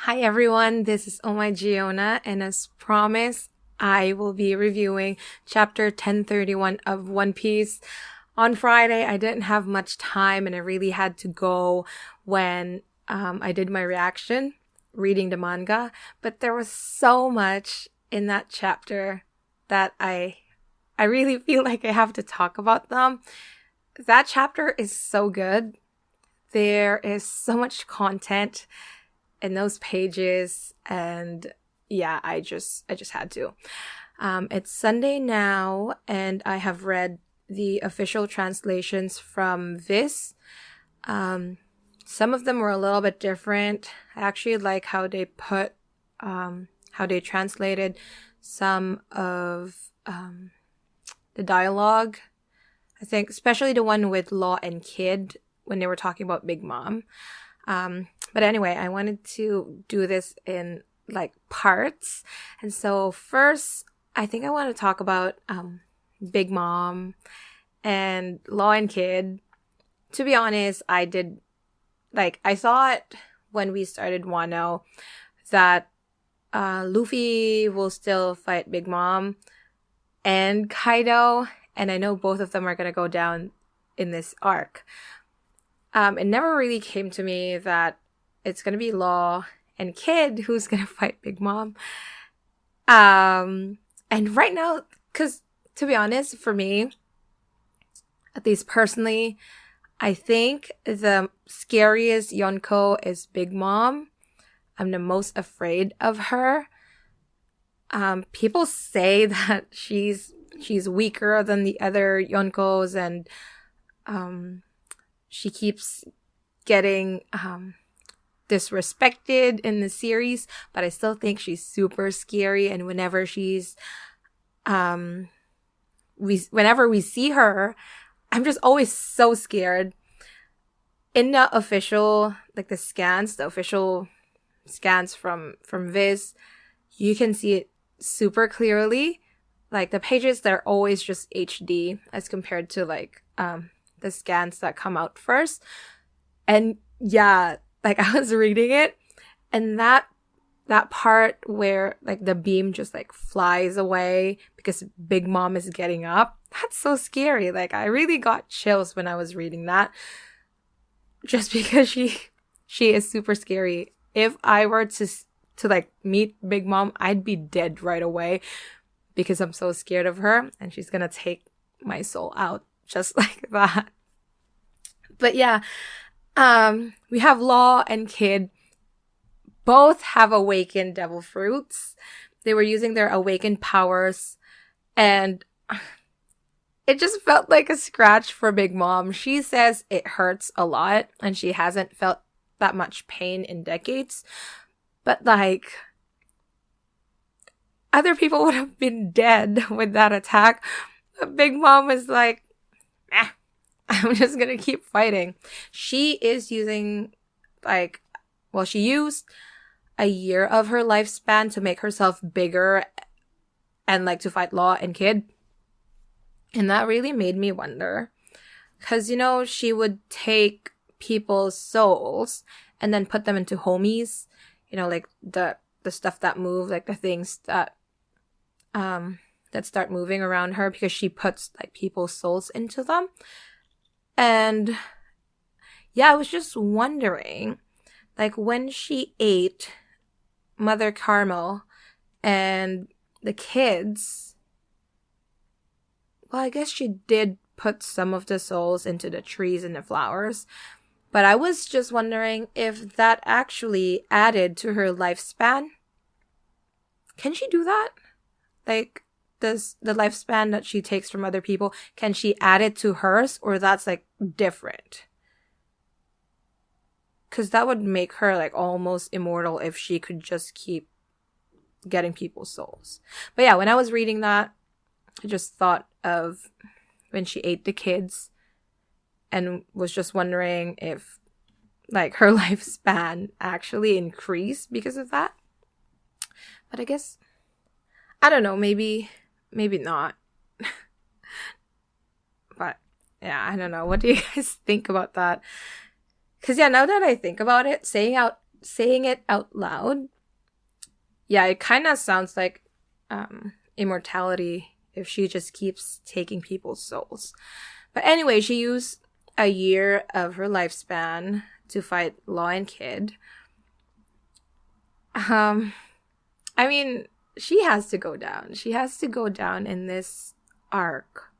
Hi everyone, this is Oh My Giona, and as promised, I will be reviewing chapter 1031 of One Piece. On Friday, I didn't have much time and I really had to go when I did my reaction, reading the manga, but there was so much in that chapter that I really feel like I have to talk about them. That chapter is so good. There is so much content in those pages, and yeah, I just had to. It's Sunday now, and I have read the official translations from Viz. Some of them were a little bit different. I actually like how they translated some of the dialogue. I think especially the one with Law and Kid when they were talking about Big Mom. But anyway, I wanted to do this in like parts. And so first, I think I want to talk about Big Mom and Law and Kid. To be honest, I thought when we started Wano that Luffy will still fight Big Mom and Kaido, and I know both of them are going to go down in this arc. It never really came to me that it's going to be Law and Kid who's going to fight Big Mom. And right now, because to be honest, for me, at least personally, I think the scariest Yonko is Big Mom. I'm the most afraid of her. People say that she's weaker than the other Yonkos, and she keeps getting disrespected in the series, but I still think she's super scary. And whenever whenever we see her, I'm just always so scared. In the official, like the official scans from Viz, you can see it super clearly. Like the pages, they're always just HD as compared to like the scans that come out first. And yeah, like I was reading it, and that part where like the beam just like flies away because Big Mom is getting up, that's so scary. Like I really got chills when I was reading that, just because she is super scary. If I were to like meet Big Mom, I'd be dead right away because I'm so scared of her, and she's gonna take my soul out just like that. But yeah, we have Law and Kid. Both have awakened devil fruits. They were using their awakened powers, and it just felt like a scratch for Big Mom. She says it hurts a lot, and she hasn't felt that much pain in decades. But like, other people would have been dead with that attack. But Big Mom is like, I'm just gonna keep fighting. She is using she used a year of her lifespan to make herself bigger and like to fight Law and Kid. And that really made me wonder. Cause she would take people's souls and then put them into homies. Like the stuff that move, like the things that start moving around her, because she puts like people's souls into them. And yeah, I was just wondering, like when she ate Mother Carmel and the kids, well, I guess she did put some of the souls into the trees and the flowers. But I was just wondering if that actually added to her lifespan. Can she do that? Like, does the lifespan that she takes from other people, can she add it to hers, or that's like different? Because that would make her like almost immortal if she could just keep getting people's souls. But yeah, when I was reading that, I just thought of when she ate the kids and was just wondering if like her lifespan actually increased because of that. But I guess, I don't know, maybe not. But yeah, I don't know. What do you guys think about that? Because yeah, now that I think about it, saying it out loud, yeah, it kind of sounds like immortality if she just keeps taking people's souls. But anyway, she used a year of her lifespan to fight Law and Kid. I mean, she has to go down. She has to go down in this arc.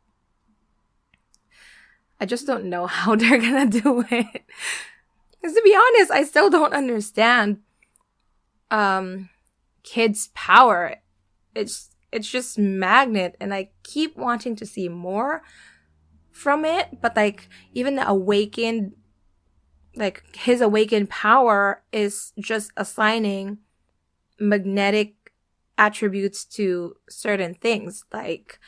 I just don't know how they're gonna do it. Because to be honest, I still don't understand Kid's power. It's just magnet, and I keep wanting to see more from it, but like even the awakened, like his awakened power is just assigning magnetic attributes to certain things, like,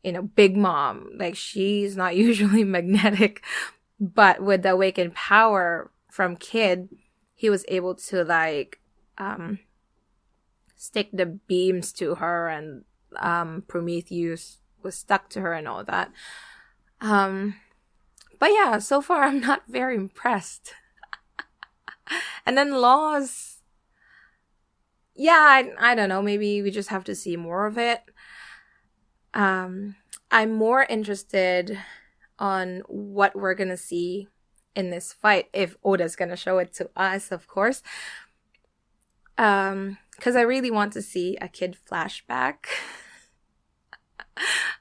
you know, Big Mom, like she's not usually magnetic, but with the awakened power from Kid, he was able to like stick the beams to her, and Prometheus was stuck to her and all that. But yeah, so far I'm not very impressed. And then Law's, yeah, I don't know, maybe we just have to see more of it. I'm more interested on what we're gonna see in this fight, if Oda's gonna show it to us, of course. Because I really want to see a Kid flashback.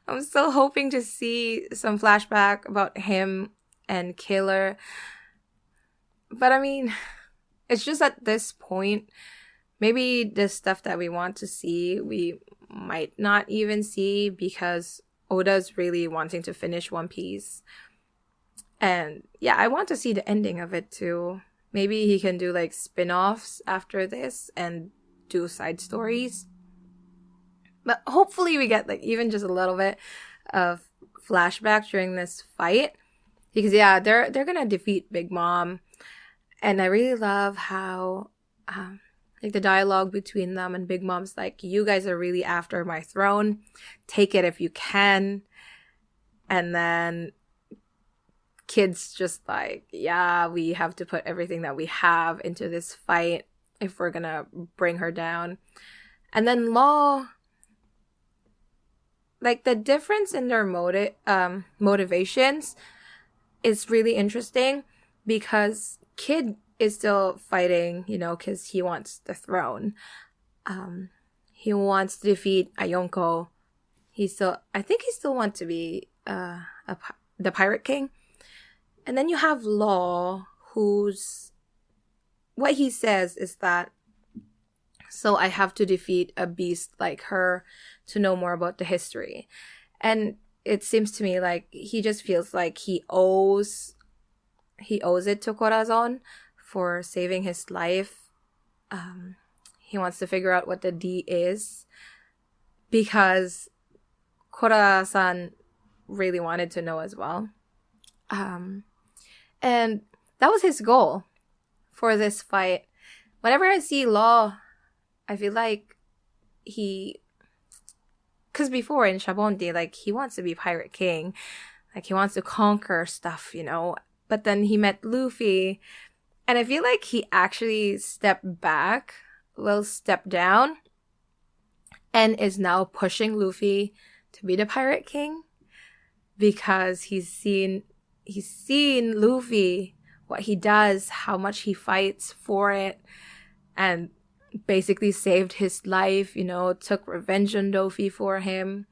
I'm still hoping to see some flashback about him and Killer. But I mean, it's just at this point, maybe the stuff that we want to see, we might not even see, because Oda's really wanting to finish One Piece. And yeah, I want to see the ending of it too. Maybe he can do like spin-offs after this and do side stories. But hopefully we get like even just a little bit of flashback during this fight. Because yeah, they're gonna defeat Big Mom. And I really love how like the dialogue between them, and Big Mom's like, you guys are really after my throne. Take it if you can. And then Kid's just like, yeah, we have to put everything that we have into this fight if we're gonna bring her down. And then Law, like the difference in their motivations is really interesting, because Kid is still fighting, you know, because he wants the throne. He wants to defeat Ayonko. I think he still wants to be the Pirate King. And then you have Law, what he says is that, so I have to defeat a beast like her to know more about the history. And it seems to me like he just feels like he owes it to Corazon for saving his life. He wants to figure out what the D is, because Corazon really wanted to know as well. And that was his goal for this fight. Whenever I see Law, I feel like because before in Shabonte, like he wants to be Pirate King, like he wants to conquer stuff, you know. But then he met Luffy, and I feel like he actually stepped down, and is now pushing Luffy to be the Pirate King, because he's seen Luffy, what he does, how much he fights for it, and basically saved his life, you know, took revenge on Luffy for him.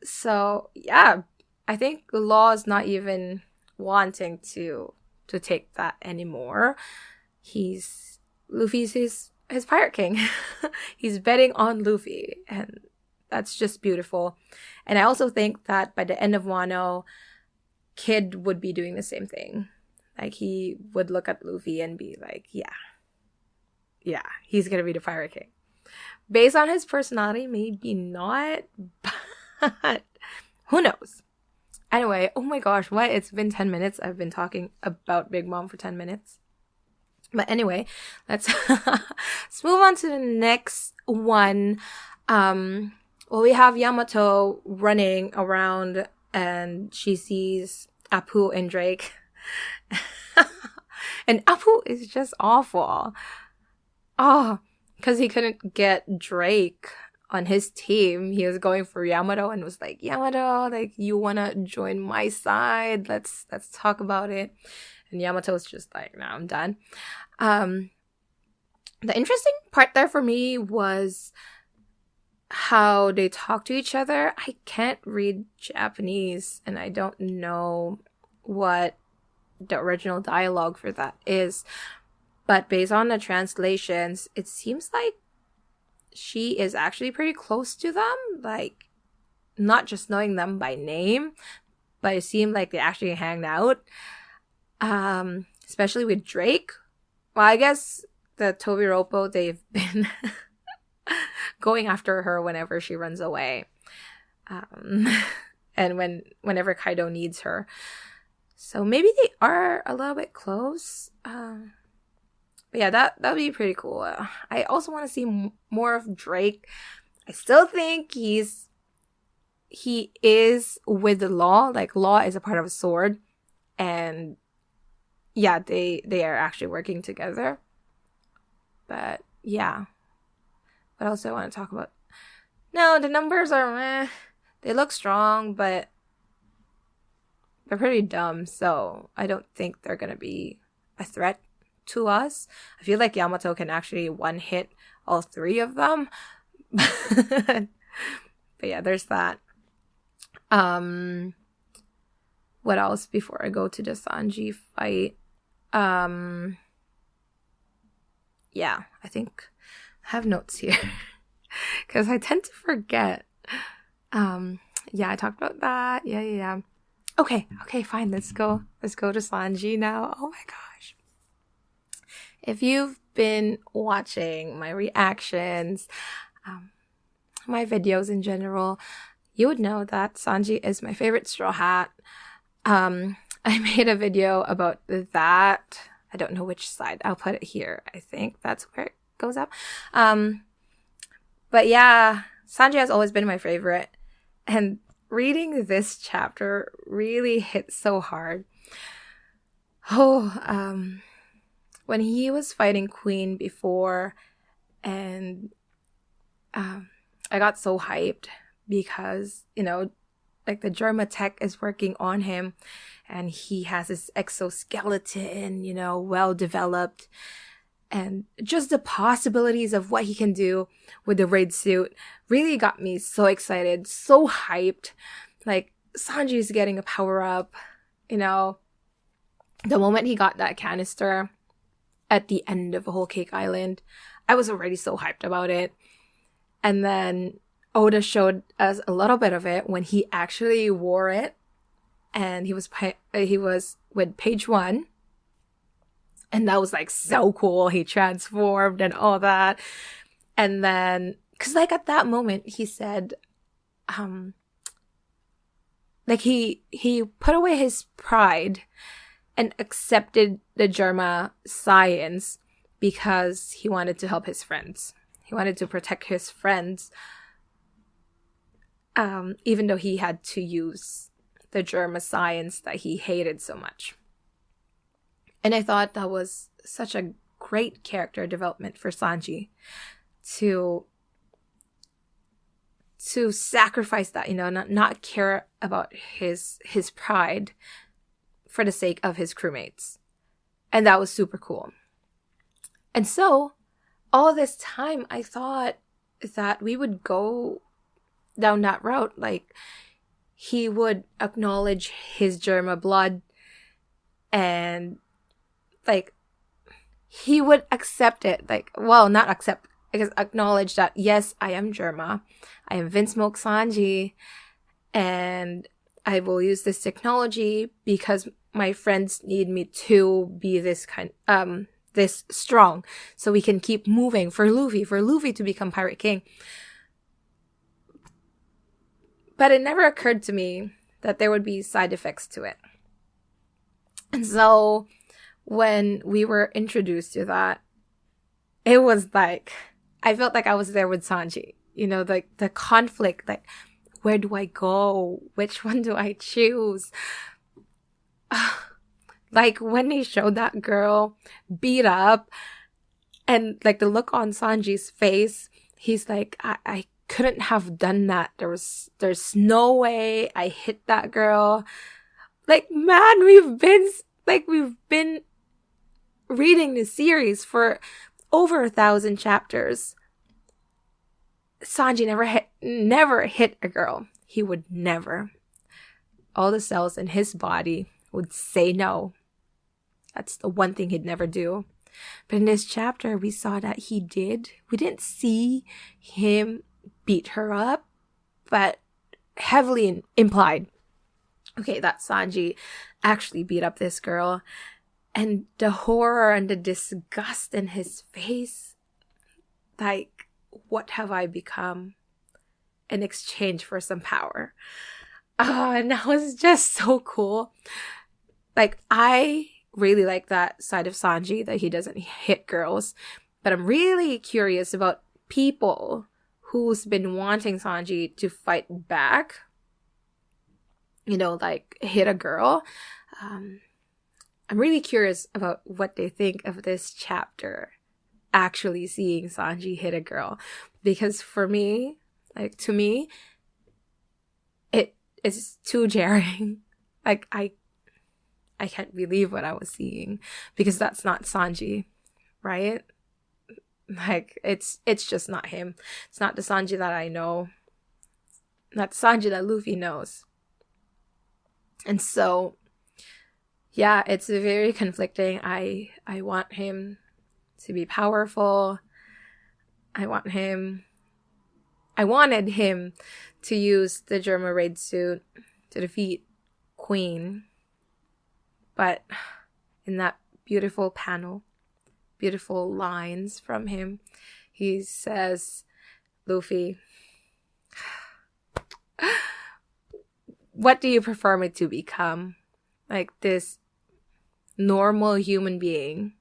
So yeah, I think Law is not even wanting to take that anymore. Luffy's his Pirate King. He's betting on Luffy, and that's just beautiful. And I also think that by the end of Wano, Kid would be doing the same thing. Like he would look at Luffy and be like, yeah, he's gonna be the Pirate King. Based on his personality, maybe not, but who knows? Anyway, oh my gosh, what? It's been 10 minutes. I've been talking about Big Mom for 10 minutes. But anyway, let's move on to the next one. Well, we have Yamato running around, and she sees Apu and Drake. And Apu is just awful. Oh, because he couldn't get Drake on his team. He was going for Yamato and was like, Yamato, like, you wanna join my side? Let's talk about it. And Yamato was just like, no, I'm done. The interesting part there for me was how they talk to each other. I can't read Japanese, and I don't know what the original dialogue for that is. But based on the translations, it seems like she is actually pretty close to them. Like, not just knowing them by name, but it seemed like they actually hang out. Especially with Drake. Well, I guess the Tobiropo, they've been going after her whenever she runs away. And whenever Kaido needs her. So maybe they are a little bit close. But yeah, that would be pretty cool. I also want to see more of Drake. I still think he is with the Law. Like, Law is a part of a sword. And yeah, they are actually working together. But yeah. What else do I want to talk about? No, the numbers are meh. They look strong, but they're pretty dumb. So I don't think they're going to be a threat to us. I feel like Yamato can actually one-hit all three of them. But yeah, there's that. What else before I go to the Sanji fight? Yeah, I think I have notes here because I tend to forget. Yeah, I talked about that. Yeah. Okay, fine. Let's go to Sanji now. Oh my gosh. If you've been watching my reactions, my videos in general, you would know that Sanji is my favorite Straw Hat. I made a video about that. I don't know which side. I'll put it here. I think that's where it goes up. But yeah, Sanji has always been my favorite. And reading this chapter really hit so hard. When he was fighting Queen before, and I got so hyped because, like the Germa tech is working on him and he has his exoskeleton, well developed, and just the possibilities of what he can do with the raid suit really got me so excited, so hyped. Like, Sanji's getting a power up, the moment he got that canister at the end of Whole Cake Island, I was already so hyped about it. And then Oda showed us a little bit of it when he actually wore it, and he was with page 1, and that was like so cool. He transformed and all that. And then, because like at that moment he said, like he put away his pride and accepted the Germa science because he wanted to help his friends. He wanted to protect his friends, even though he had to use the Germa science that he hated so much. And I thought that was such a great character development for Sanji to sacrifice that, not care about his pride for the sake of his crewmates. And that was super cool. And so all this time I thought that we would go down that route. Like, he would acknowledge his Germa blood and like he would accept it. Like, well, not accept, I guess acknowledge that, yes, I am Germa. I am Vince Milk Sanji, and I will use this technology because my friends need me to be this strong, so we can keep moving for Luffy to become Pirate King. But it never occurred to me that there would be side effects to it. And so when we were introduced to that, it was like, I felt like I was there with Sanji. Like the conflict, like, where do I go? Which one do I choose? Like when they showed that girl beat up and like the look on Sanji's face, he's like, I couldn't have done that. There's no way I hit that girl. Like, man, we've been reading this series for over 1,000 chapters. Sanji never hit a girl. He would never. All the cells in his body would say no. That's the one thing he'd never do. But in this chapter, we saw that he did. We didn't see him beat her up, but heavily implied. Okay, that Sanji actually beat up this girl. And the horror and the disgust in his face. Like, what have I become in exchange for some power? And that was just so cool. Like, I really like that side of Sanji, that he doesn't hit girls. But I'm really curious about people who's been wanting Sanji to fight back. You know, like hit a girl. I'm really curious about what they think of this chapter. Actually seeing Sanji hit a girl. Because for me, like to me, it is too jarring. Like I can't believe what I was seeing. Because that's not Sanji, right? Like it's just not him. It's not the Sanji that I know. Not the Sanji that Luffy knows. And so, yeah, it's very conflicting. I want him to be powerful. I wanted him to use the Germa raid suit to defeat Queen. But in that beautiful panel, beautiful lines from him, he says, Luffy, what do you prefer me to become? Like this normal human being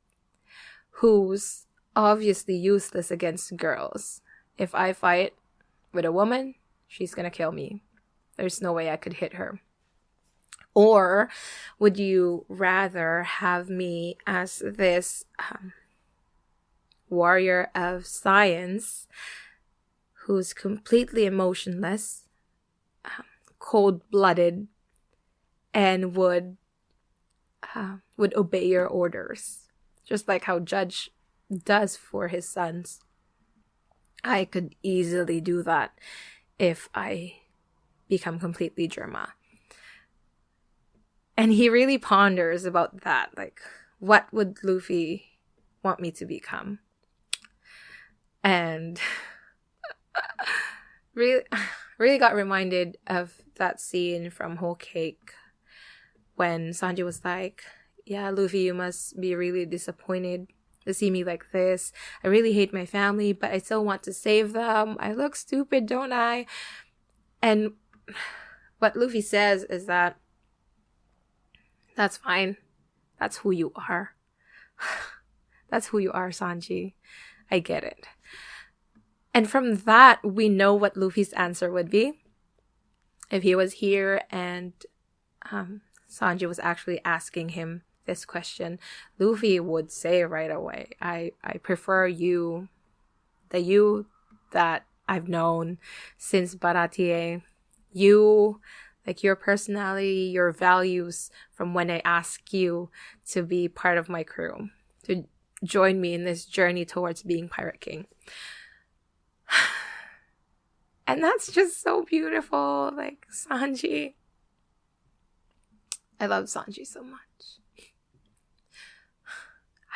who's obviously useless against girls. If I fight with a woman, she's gonna kill me. There's no way I could hit her. Or would you rather have me as this warrior of science who's completely emotionless, cold-blooded, and would obey your orders, just like how Judge does for his sons? I could easily do that if I become completely Germa. And he really ponders about that, like, what would Luffy want me to become? And really got reminded of that scene from Whole Cake when Sanji was like, yeah, Luffy, you must be really disappointed to see me like this. I really hate my family, but I still want to save them. I look stupid, don't I? And what Luffy says is that that's fine. That's who you are. That's who you are, Sanji. I get it. And from that, we know what Luffy's answer would be. If he was here and Sanji was actually asking him this question, Luffy would say right away, I prefer you, the you that I've known since Baratie. You, like your personality, your values from when I ask you to be part of my crew, to join me in this journey towards being Pirate King. And that's just so beautiful. Like, Sanji. I love Sanji so much.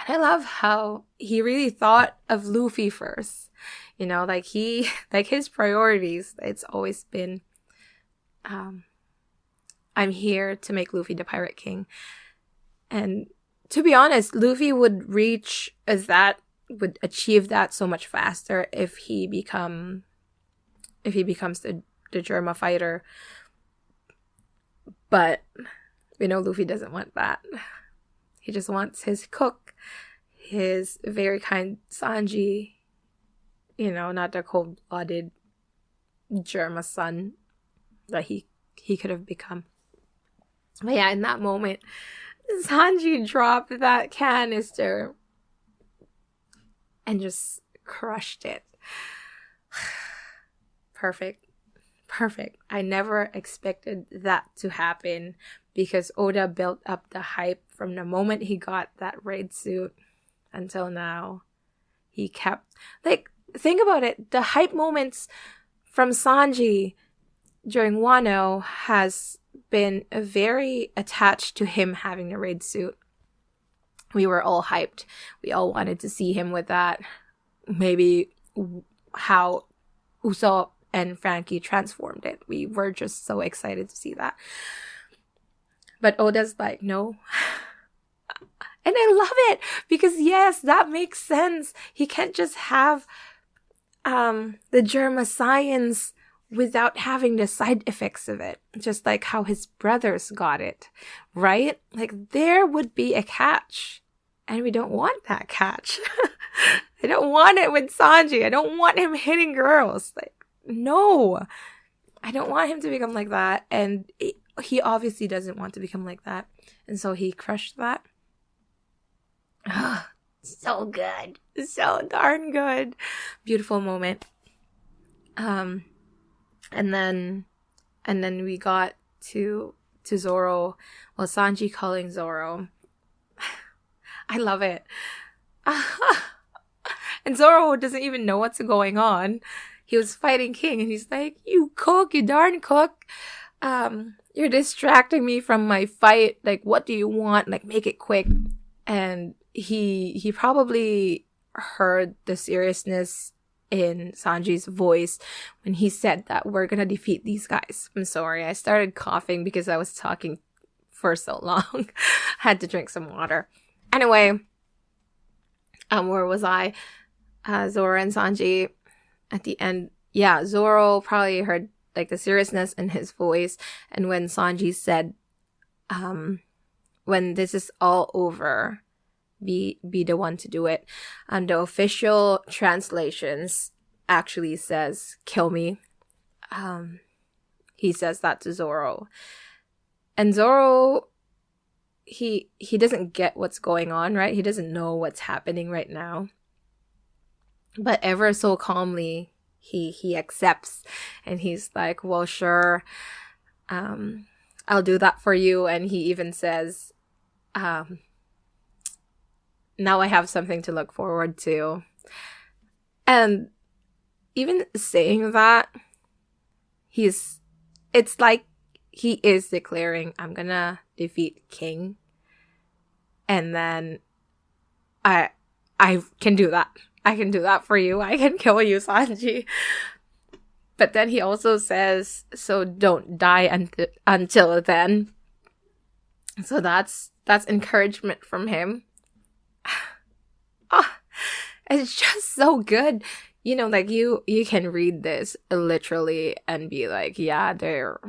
And I love how he really thought of Luffy first. You know, like his priorities, it's always been, I'm here to make Luffy the Pirate King. And to be honest, Luffy would achieve that so much faster if he becomes the Germa fighter. But we know Luffy doesn't want that. He just wants his cook, his very kind Sanji, you know, not the cold-blooded Germa son that he could have become. But yeah, in that moment, Sanji dropped that canister and just crushed it. Perfect. I never expected that to happen because Oda built up the hype from the moment he got that raid suit until now. He kept, like, think about it. The hype moments from Sanji during Wano has been very attached to him having the raid suit. We were all hyped. We all wanted to see him with that. Maybe how Usopp and Frankie transformed it. We were just so excited to see that. But Oda's like, no. And I love it because, yes, that makes sense. He can't just have the Germa science without having the side effects of it. Just like how his brothers got it, right? Like, there would be a catch. And we don't want that catch. I don't want it with Sanji. I don't want him hitting girls. Like, no. I don't want him to become like that. And he obviously doesn't want to become like that. And so he crushed that. So good. So darn good. Beautiful moment. And then we got to Zoro. Well, Sanji calling Zoro. I love it. And Zoro doesn't even know what's going on. He was fighting King and he's like, you cook, you darn cook. You're distracting me from my fight. Like, what do you want? Like, make it quick. And he probably heard the seriousness in Sanji's voice when he said that we're gonna defeat these guys. I'm sorry, I started coughing because I was talking for so long. Had to drink some water. Anyway, where was I? Zoro and Sanji at the end. Yeah, Zoro probably heard like the seriousness in his voice, and when Sanji said, when this is all over, be the one to do it. The official translations actually says, kill me. He says that to Zoro. And Zoro, he doesn't get what's going on, right? He doesn't know what's happening right now. But ever so calmly, he accepts. And he's like, well, sure, I'll do that for you. And he even says, now I have something to look forward to. And even saying that, it's like he is declaring, I'm gonna defeat King. And then I can do that. I can do that for you. I can kill you, Sanji. But then he also says, so don't die until then. So that's encouragement from him. It's just so good. You know, like you can read this literally and be like, yeah, they're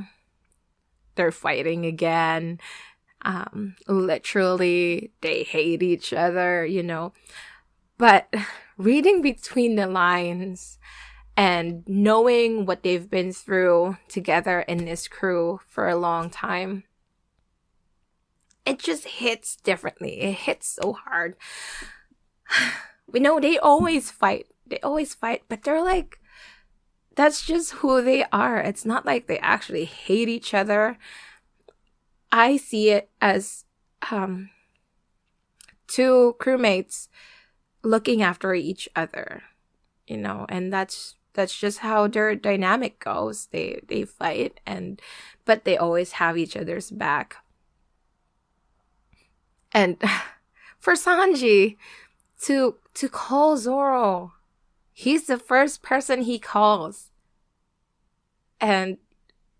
fighting again. Literally, they hate each other, you know. But reading between the lines and knowing what they've been through together in this crew for a long time, it just hits differently. It hits so hard. We know they always fight. But they're like, that's just who they are. It's not like they actually hate each other. I see it as two crewmates looking after each other, you know, and that's just how their dynamic goes. They fight, but they always have each other's back. And for Sanji to call Zoro, he's the first person he calls. And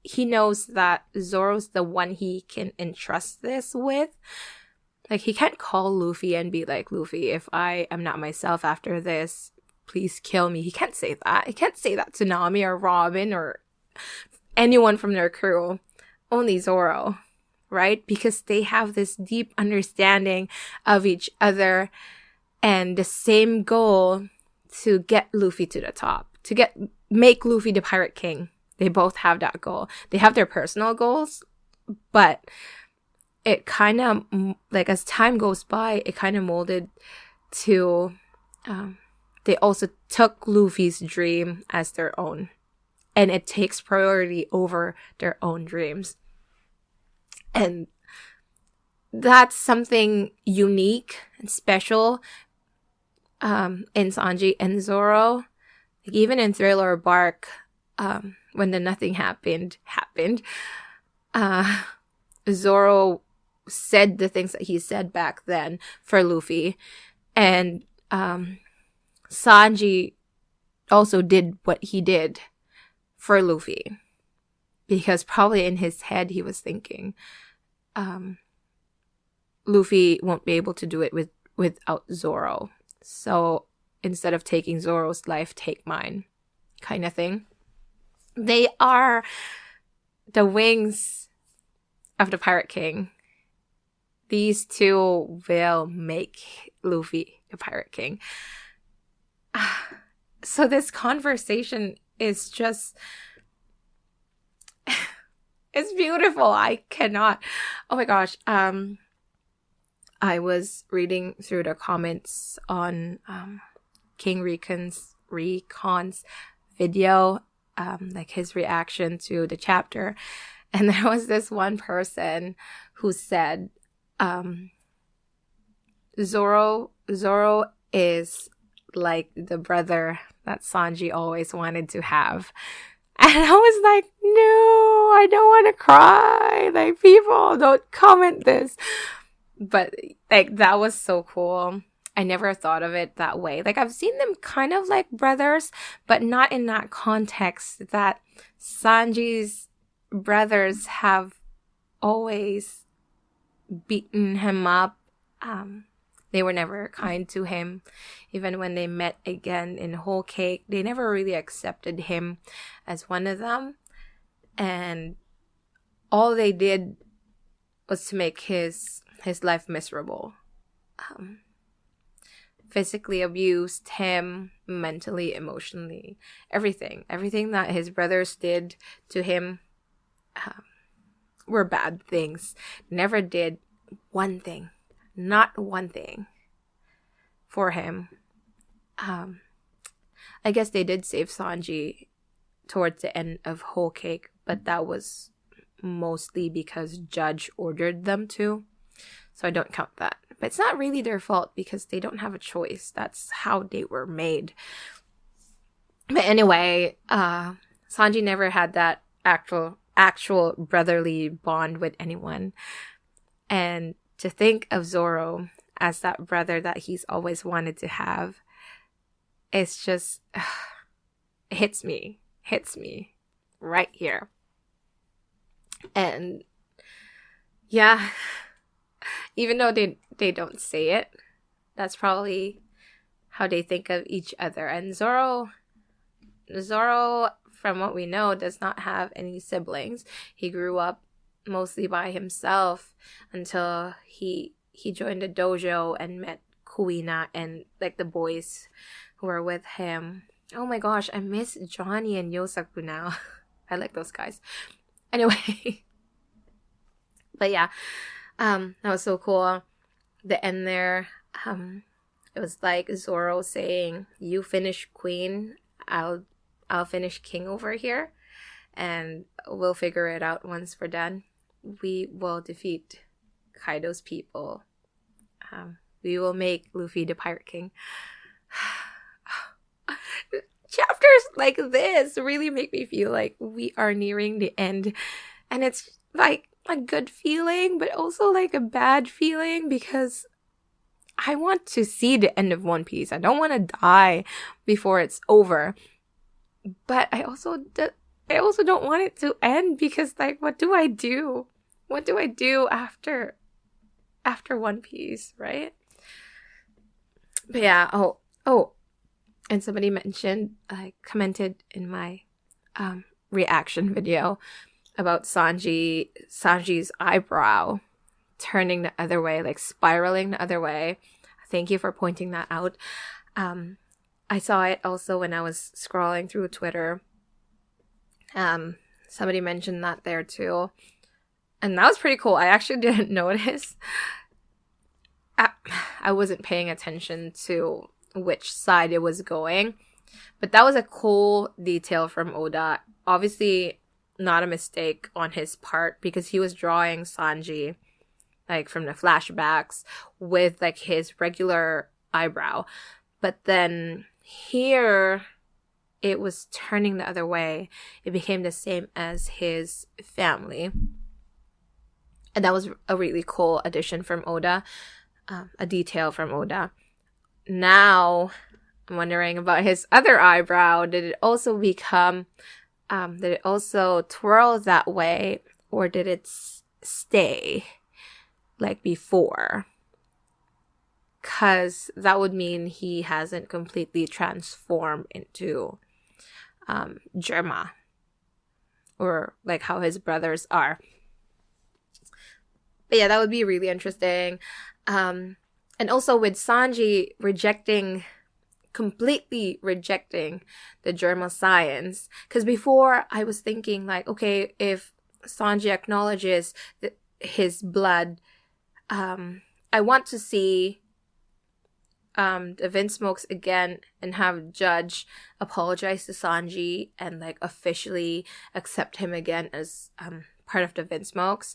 he knows that Zoro's the one he can entrust this with. Like, he can't call Luffy and be like, Luffy, if I am not myself after this, please kill me. He can't say that. He can't say that to Nami or Robin or anyone from their crew. Only Zoro, right? Because they have this deep understanding of each other and the same goal to get Luffy to the top, to make Luffy the Pirate King. They both have that goal. They have their personal goals, but it kind of, like, as time goes by, it kind of molded to, they also took Luffy's dream as their own. And it takes priority over their own dreams. And that's something unique and special in Sanji and Zoro. Like, even in Thriller Bark, when the nothing happened, Zoro said the things that he said back then for Luffy. And Sanji also did what he did for Luffy. Because probably in his head he was thinking, Luffy won't be able to do it without Zoro. So instead of taking Zoro's life, take mine, kind of thing. They are the wings of the Pirate King. These two will make Luffy the Pirate King. So this conversation is just... it's beautiful. I cannot. Oh my gosh. I was reading through the comments on King Recon's video, like his reaction to the chapter. And there was this one person who said, Zoro is like the brother that Sanji always wanted to have. And I was like, no, I don't want to cry. Like, people, don't comment this. But, like, that was so cool. I never thought of it that way. Like, I've seen them kind of like brothers, but not in that context that Sanji's brothers have always beaten him up. They were never kind to him. Even when they met again in Whole Cake, they never really accepted him as one of them. And all they did was to make his life miserable. Physically abused him, mentally, emotionally, everything. Everything that his brothers did to him were bad things. Never did one thing. Not one thing for him. I guess they did save Sanji towards the end of Whole Cake, but that was mostly because Judge ordered them to. So I don't count that. But it's not really their fault because they don't have a choice. That's how they were made. But anyway, Sanji never had that actual brotherly bond with anyone. And to think of Zoro as that brother that he's always wanted to have, it's just, it hits me right here. And yeah, even though they don't say it, that's probably how they think of each other. And Zoro, from what we know, does not have any siblings. He grew up mostly by himself until he joined the dojo and met Kuina and like the boys who were with him. Oh my gosh, I miss Johnny and Yosaku now. I like those guys. Anyway, but yeah, that was so cool. The end there, it was like Zoro saying, "You finish Queen, I'll finish King over here, and we'll figure it out once we're done. We will defeat Kaido's people. We will make Luffy the Pirate King." Chapters like this really make me feel like we are nearing the end. And it's like a good feeling, but also like a bad feeling because I want to see the end of One Piece. I don't want to die before it's over. But I also don't want it to end because, like, what do I do? What do I do after One Piece, right? But yeah, oh, and somebody mentioned, commented in my reaction video about Sanji's eyebrow turning the other way, like spiraling the other way. Thank you for pointing that out. I saw it also when I was scrolling through Twitter. Somebody mentioned that there too. And that was pretty cool. I actually didn't notice. I wasn't paying attention to which side it was going. But that was a cool detail from Oda. Obviously, not a mistake on his part because he was drawing Sanji, like, from the flashbacks with, like, his regular eyebrow. But then here, it was turning the other way. It became the same as his family. And that was a really cool addition from Oda, a detail from Oda. Now, I'm wondering about his other eyebrow. Did it also twirl that way, or did it stay like before? Because that would mean he hasn't completely transformed into Germa, or like how his brothers are. But yeah, that would be really interesting. And also with Sanji completely rejecting the Germa science. Because before I was thinking like, okay, if Sanji acknowledges his blood, I want to see the Vinsmokes again and have Judge apologize to Sanji and like officially accept him again as part of the Vinsmokes.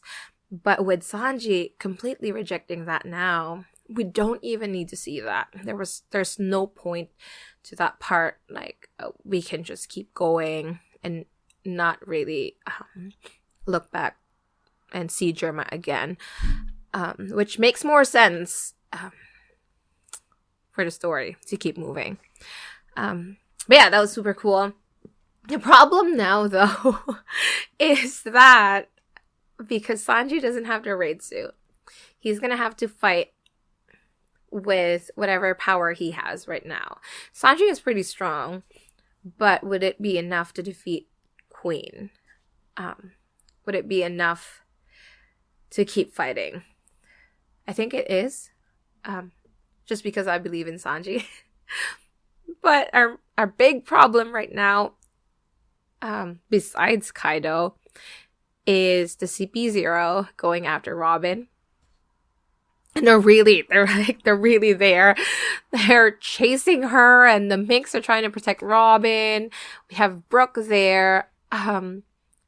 But with Sanji completely rejecting that now, we don't even need to see that. There's no point to that part. Like, we can just keep going and not really look back and see Germa again, which makes more sense for the story to keep moving. But yeah, that was super cool. The problem now, though, is that because Sanji doesn't have the raid suit, he's gonna have to fight with whatever power he has right now. Sanji is pretty strong, but would it be enough to defeat Queen? Would it be enough to keep fighting? I think it is, just because I believe in Sanji. But our big problem right now, besides Kaido, is the CP0 going after Robin. And they're really there. They're chasing her, and the Minks are trying to protect Robin. We have Brooke there. But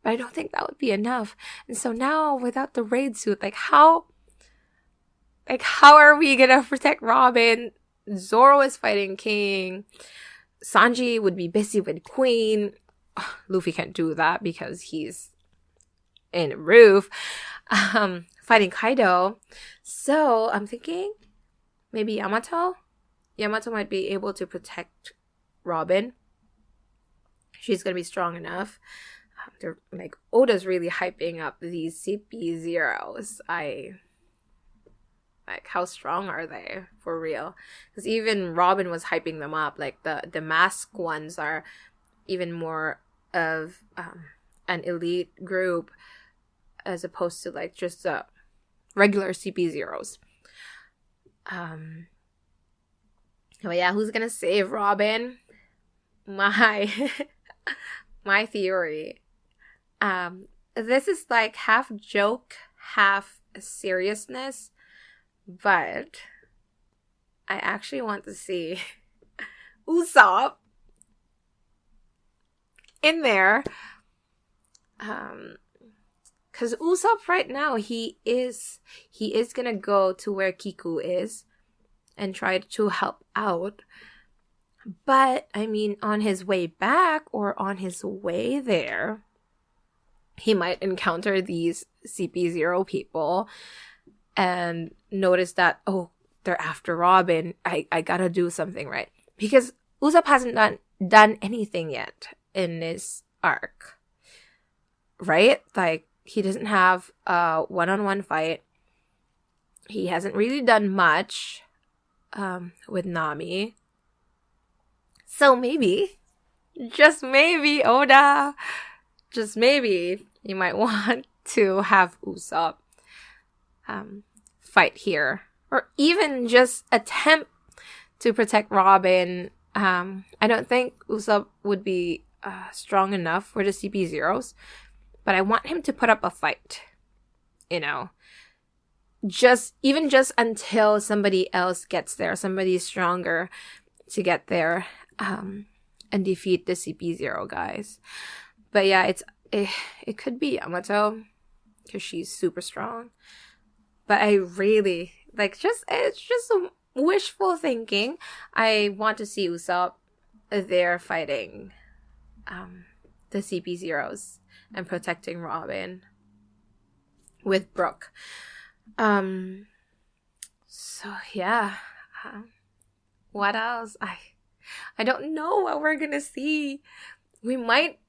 I don't think that would be enough. And so now, without the raid suit, how are we gonna protect Robin? Zoro is fighting King. Sanji would be busy with Queen. Luffy can't do that because he's in a roof. Fighting Kaido. So I'm thinking maybe Yamato might be able to protect Robin. She's gonna be strong enough. They're like, Oda's really hyping up these CP0s. How strong are they for real? Because even Robin was hyping them up. Like the mask ones are even more of an elite group as opposed to like just the regular CP0s. But yeah, who's gonna save Robin? My theory. This is like half joke, half seriousness, but I actually want to see Usopp in there. Because Usopp right now, he is gonna go to where Kiku is and try to help out. But, I mean, on his way back or on his way there, he might encounter these CP0 people and notice that, oh, they're after Robin. I gotta do something right. Because Usopp hasn't done anything yet in this arc. Right? Like, he doesn't have a one-on-one fight. He hasn't really done much with Nami. So maybe, just maybe, Oda, just maybe, you might want to have Usopp fight here. Or even just attempt to protect Robin. I don't think Usopp would be strong enough for the CP0s. But I want him to put up a fight. you know, even just until somebody else gets there, somebody stronger to get there, and defeat the CP0 guys. But yeah, it could be Yamato because she's super strong. But I really like it's just some wishful thinking. I want to see Usopp there fighting the CP0s and protecting Robin with Brook. So yeah. What else? I don't know what we're gonna see. We might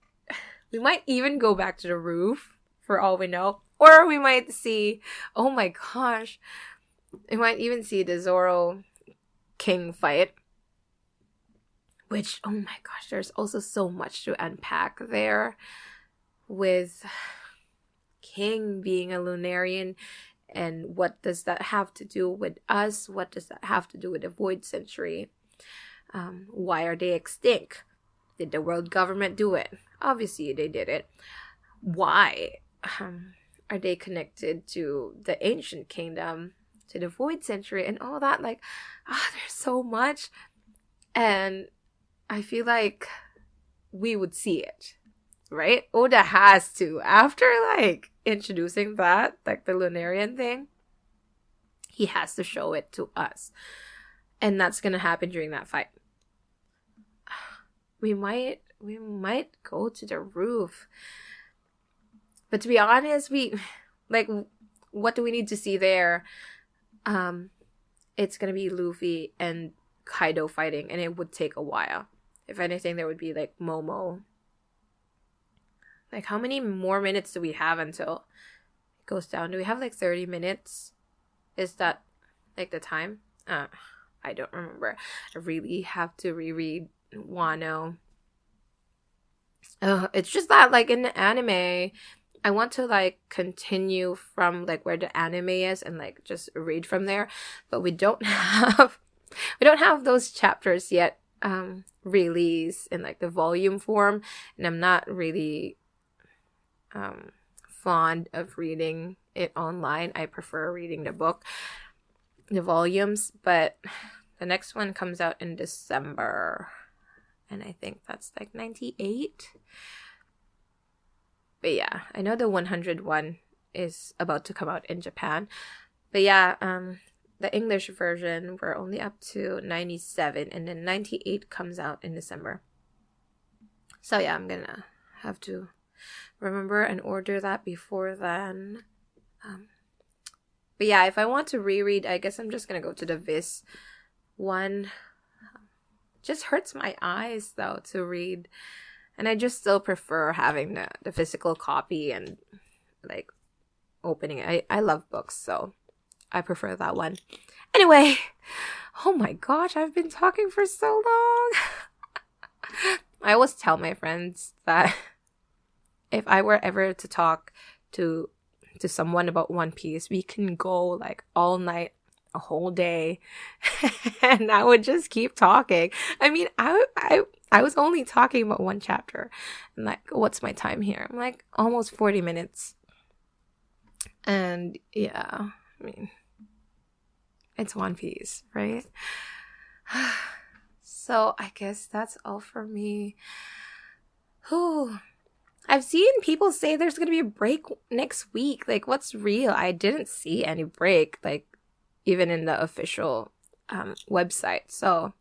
even go back to the roof for all we know. Or we might see, oh my gosh, we might even see the Zoro King fight. Which, oh my gosh, there's also so much to unpack there with King being a Lunarian. And what does that have to do with us? What does that have to do with the Void Century? Why are they extinct? Did the world government do it? Obviously, they did it. Why are they connected to the Ancient Kingdom, to the Void Century, and all that? Like, there's so much. And I feel like we would see it, right? Oda has to. After, like, introducing that, like, the Lunarian thing, he has to show it to us. And that's gonna happen during that fight. We might go to the roof. But to be honest, what do we need to see there? It's gonna be Luffy and Kaido fighting, and it would take a while. If anything, there would be, like, Momo. Like, how many more minutes do we have until it goes down? Do we have, like, 30 minutes? Is that, like, the time? I don't remember. I really have to reread Wano. It's just that, like, in the anime, I want to, like, continue from, like, where the anime is and, like, just read from there. But we don't have those chapters yet released in, like, the volume form. And I'm not really fond of reading it online. I prefer reading the book, the volumes. But the next one comes out in December. And I think that's, like, 98. But yeah, I know the 101 is about to come out in Japan. But yeah, the English version, we're only up to 97. And then 98 comes out in December. So yeah, I'm gonna have to remember and order that before then. But yeah, if I want to reread, I guess I'm just gonna go to the Viz one. Just hurts my eyes though to read, and I just still prefer having the physical copy and, like, opening it. I love books, so I prefer that one. Anyway, oh my gosh, I've been talking for so long. I always tell my friends that if I were ever to talk to someone about One Piece, we can go, like, all night, a whole day, and I would just keep talking. I mean, I was only talking about one chapter, and, like, what's my time here? I'm like almost 40 minutes. And yeah, I mean, it's One Piece, right? So I guess that's all for me. Whew. I've seen people say there's gonna be a break next week. Like, what's real? I didn't see any break, like, even in the official website. So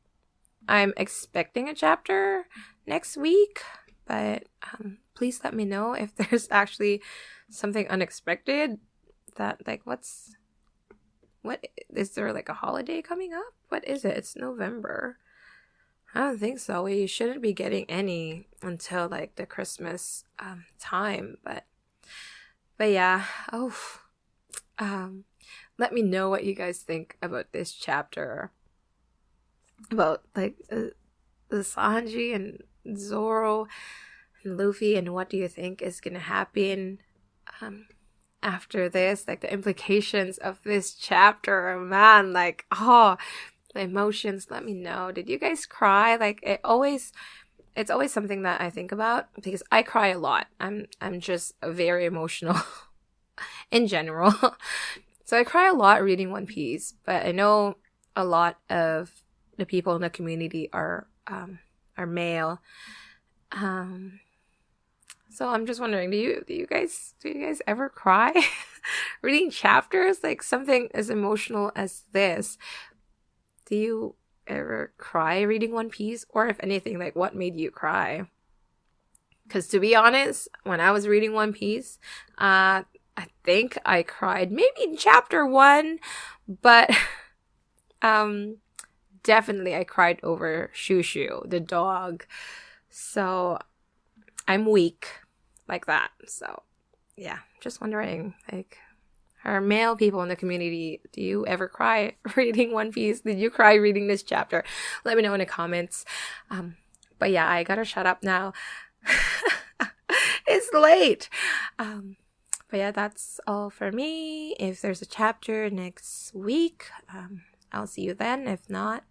I'm expecting a chapter next week, but please let me know if there's actually something unexpected. That, like, what is there, like, a holiday coming up? What is it? It's November. I don't think so. We shouldn't be getting any until, like, the Christmas time. But yeah. Let me know what you guys think about this chapter. About, like, the Sanji and Zoro and Luffy, and what do you think is gonna happen after this? Like, the implications of this chapter, man. Like, the emotions. Let me know. Did you guys cry? Like, it's always something that I think about, because I cry a lot. I'm just very emotional in general. So I cry a lot reading One Piece, but I know a lot of the people in the community are male. So I'm just wondering, do you guys ever cry reading chapters, like something as emotional as this? Do you ever cry reading One Piece? Or if anything, like what made you cry? Because to be honest, when I was reading One Piece, I think I cried maybe in chapter 1, but definitely I cried over Shushu, the dog. So I'm weak like that. So yeah, just wondering, like, are male people in the community, do you ever cry reading One Piece? Did you cry reading this chapter? Let me know in the comments. But yeah, I gotta shut up now. It's late. But yeah, that's all for me. If there's a chapter next week, I'll see you then. If not,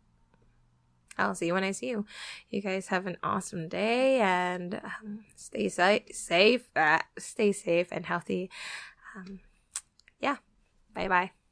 I'll see you when I see you. You guys have an awesome day, and stay safe and healthy. Yeah, bye bye.